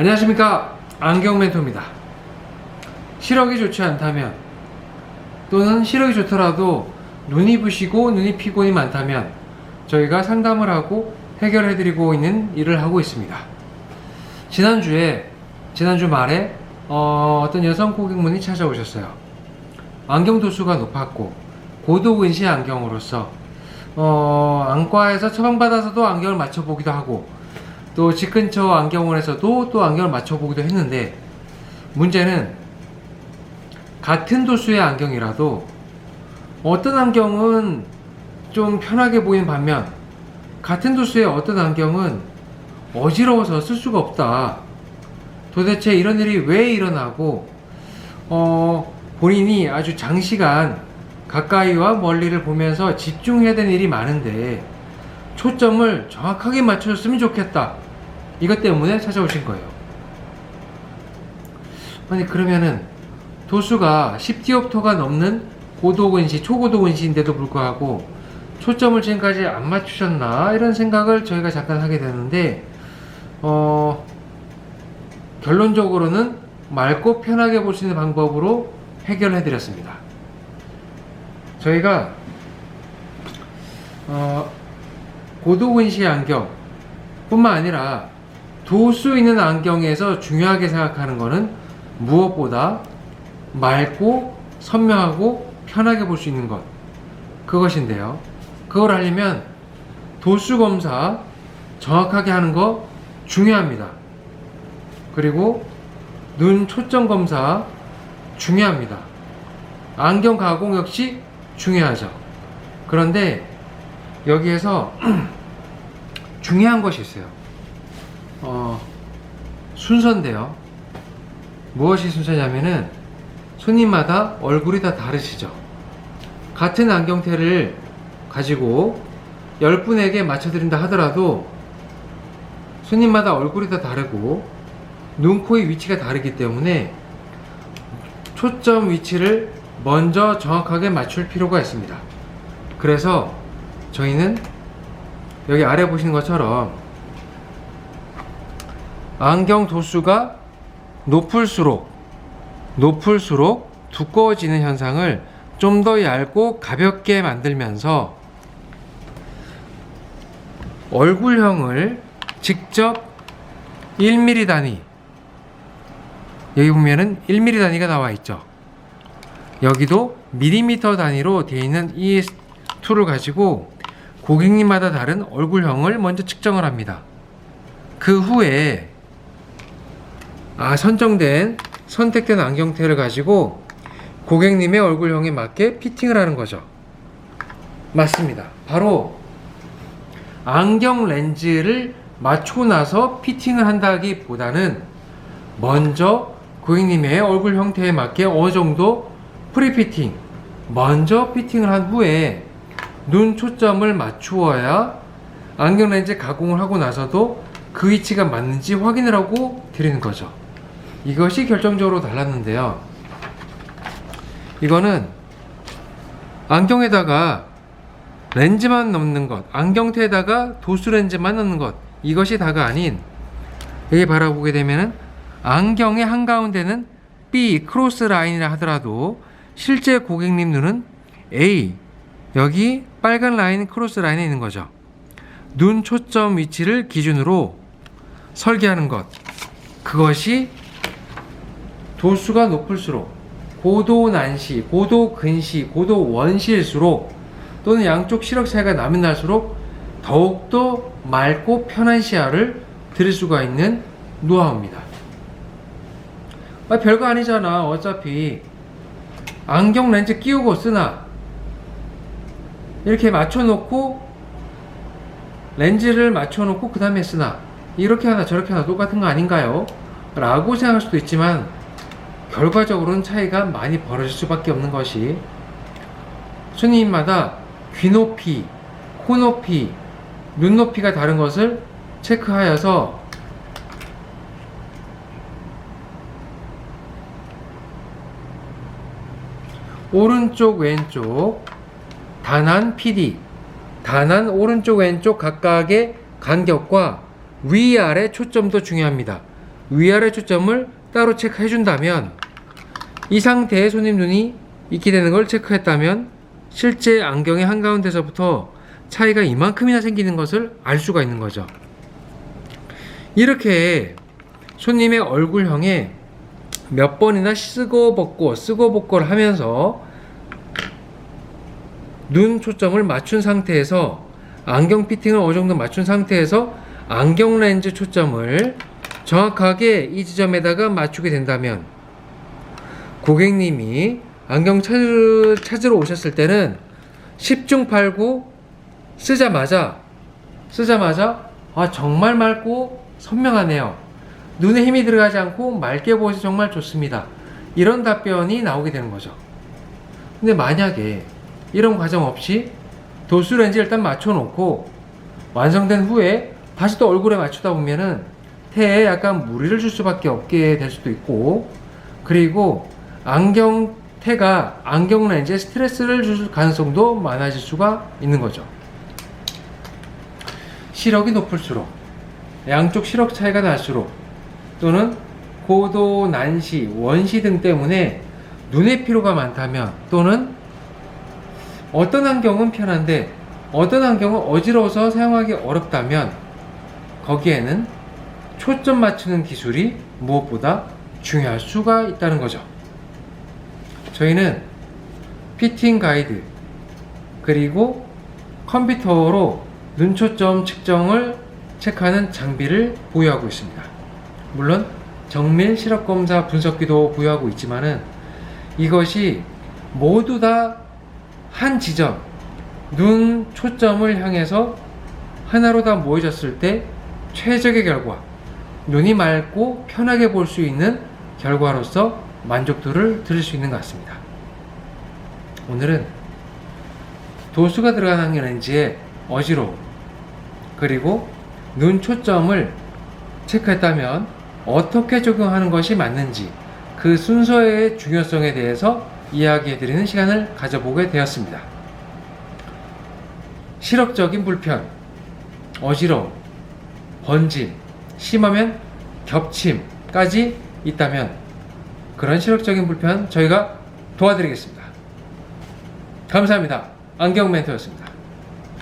안녕하십니까, 안경멘토입니다. 시력이 좋지 않다면, 또는 시력이 좋더라도 눈이 부시고 눈이 피곤이 많다면 저희가 상담을 하고 해결해 드리고 있는 일을 하고 있습니다. 지난주 말에 어떤 여성 고객분이 찾아오셨어요. 안경 도수가 높았고 고도근시 안경으로서 안과에서 처방받아서도 안경을 맞춰보기도 하고, 또 집 근처 안경원에서도 또 안경을 맞춰보기도 했는데, 문제는 같은 도수의 안경이라도 어떤 안경은 좀 편하게 보이는 반면 같은 도수의 어떤 안경은 어지러워서 쓸 수가 없다. 도대체 이런 일이 왜 일어나고 본인이 아주 장시간 가까이와 멀리를 보면서 집중해야 되는 일이 많은데 초점을 정확하게 맞춰줬으면 좋겠다, 이것 때문에 찾아오신 거예요. 아니, 그러면은 도수가 10디옵터가 넘는 고도근시, 초고도근시인데도 불구하고 초점을 지금까지 안 맞추셨나, 이런 생각을 저희가 잠깐 하게 되는데, 결론적으로는 맑고 편하게 볼 수 있는 방법으로 해결해 드렸습니다. 저희가 고도근시 안경 뿐만 아니라 도수 있는 안경에서 중요하게 생각하는 것은 무엇보다 맑고 선명하고 편하게 볼 수 있는 것, 그것인데요. 그걸 하려면 도수 검사 정확하게 하는 거 중요합니다. 그리고 눈 초점 검사 중요합니다. 안경 가공 역시 중요하죠. 그런데 여기에서 중요한 것이 있어요. 순서인데요. 무엇이 순서냐면은 손님마다 얼굴이 다 다르시죠. 같은 안경테를 가지고 10분에게 맞춰드린다 하더라도 손님마다 얼굴이 다 다르고 눈, 코의 위치가 다르기 때문에 초점 위치를 먼저 정확하게 맞출 필요가 있습니다. 그래서 저희는 여기 아래 보시는 것처럼 안경 도수가 높을수록 두꺼워지는 현상을 좀 더 얇고 가볍게 만들면서 얼굴형을 직접 1mm 단위, 여기 보면은 1mm 단위가 나와 있죠. 여기도 밀리미터 단위로 되어 있는 이 툴을 가지고 고객님마다 다른 얼굴형을 먼저 측정을 합니다. 그 후에 선택된 안경테를 가지고 고객님의 얼굴형에 맞게 피팅을 하는 거죠. 맞습니다. 바로 안경 렌즈를 맞추고 나서 피팅을 한다기보다는 먼저 고객님의 얼굴 형태에 맞게 어느 정도 프리피팅, 먼저 피팅을 한 후에 눈 초점을 맞추어야 안경 렌즈 가공을 하고 나서도 그 위치가 맞는지 확인을 하고 드리는 거죠. 이것이 결정적으로 달랐는데요. 이거는 안경에다가 렌즈만 넣는 것, 안경테에다가 도수 렌즈만 넣는 것, 이것이 다가 아닌, 여기 바라보게 되면은 안경의 한가운데는 B 크로스 라인이라 하더라도 실제 고객님 눈은 A, 여기 빨간 라인 크로스 라인에 있는 거죠. 눈 초점 위치를 기준으로 설계하는 것, 그것이 도수가 높을수록, 고도 난시, 고도 근시, 고도 원시일수록, 또는 양쪽 시력 차이가 나면 날수록 더욱더 맑고 편한 시야를 드릴 수가 있는 노하우입니다. 별거 아니잖아. 어차피 안경 렌즈 끼우고 쓰나, 이렇게 맞춰놓고 렌즈를 맞춰놓고 그 다음에 쓰나, 이렇게 하나 저렇게 하나 똑같은 거 아닌가요? 라고 생각할 수도 있지만 결과적으로는 차이가 많이 벌어질 수밖에 없는 것이, 손님마다 귀 높이, 코 높이, 눈 높이가 다른 것을 체크하여서 오른쪽 왼쪽 단한 PD, 단한 오른쪽 왼쪽 각각의 간격과 위아래 초점도 중요합니다. 위아래 초점을 따로 체크해 준다면, 이 상태에 손님 눈이 있게 되는 걸 체크했다면 실제 안경의 한가운데서부터 차이가 이만큼이나 생기는 것을 알 수가 있는 거죠. 이렇게 손님의 얼굴형에 몇 번이나 쓰고 벗고를 하면서 눈 초점을 맞춘 상태에서, 안경 피팅을 어느 정도 맞춘 상태에서 안경 렌즈 초점을 정확하게 이 지점에다가 맞추게 된다면, 고객님이 안경 찾으러 오셨을 때는 10중 8구 쓰자마자 정말 맑고 선명하네요, 눈에 힘이 들어가지 않고 맑게 보여서 정말 좋습니다, 이런 답변이 나오게 되는 거죠. 근데 만약에 이런 과정 없이 도수 렌즈 일단 맞춰놓고 완성된 후에 다시 또 얼굴에 맞추다 보면은 태에 약간 무리를 줄 수밖에 없게 될 수도 있고, 그리고 태가 안경 렌즈에 스트레스를 줄 가능성도 많아질 수가 있는 거죠. 시력이 높을수록, 양쪽 시력 차이가 날수록, 또는 고도, 난시, 원시 등 때문에 눈의 피로가 많다면, 또는 어떤 안경은 편한데 어떤 안경은 어지러워서 사용하기 어렵다면, 거기에는 초점 맞추는 기술이 무엇보다 중요할 수가 있다는 거죠. 저희는 피팅 가이드 그리고 컴퓨터로 눈초점 측정을 체크하는 장비를 보유하고 있습니다. 물론 정밀 시력검사 분석기도 보유하고 있지만은, 이것이 모두 다 한 지점, 눈 초점을 향해서 하나로 다 모여졌을 때 최적의 결과, 눈이 맑고 편하게 볼 수 있는 결과로서 만족도를 들을 수 있는 것 같습니다. 오늘은 도수가 들어간 안경 렌즈의 어지러움, 그리고 눈 초점을 체크했다면 어떻게 적용하는 것이 맞는지, 그 순서의 중요성에 대해서 이야기해드리는 시간을 가져보게 되었습니다. 시력적인 불편, 어지러움, 번짐, 심하면 겹침까지 있다면 그런 시력적인 불편 저희가 도와드리겠습니다. 감사합니다. 안경 멘토였습니다.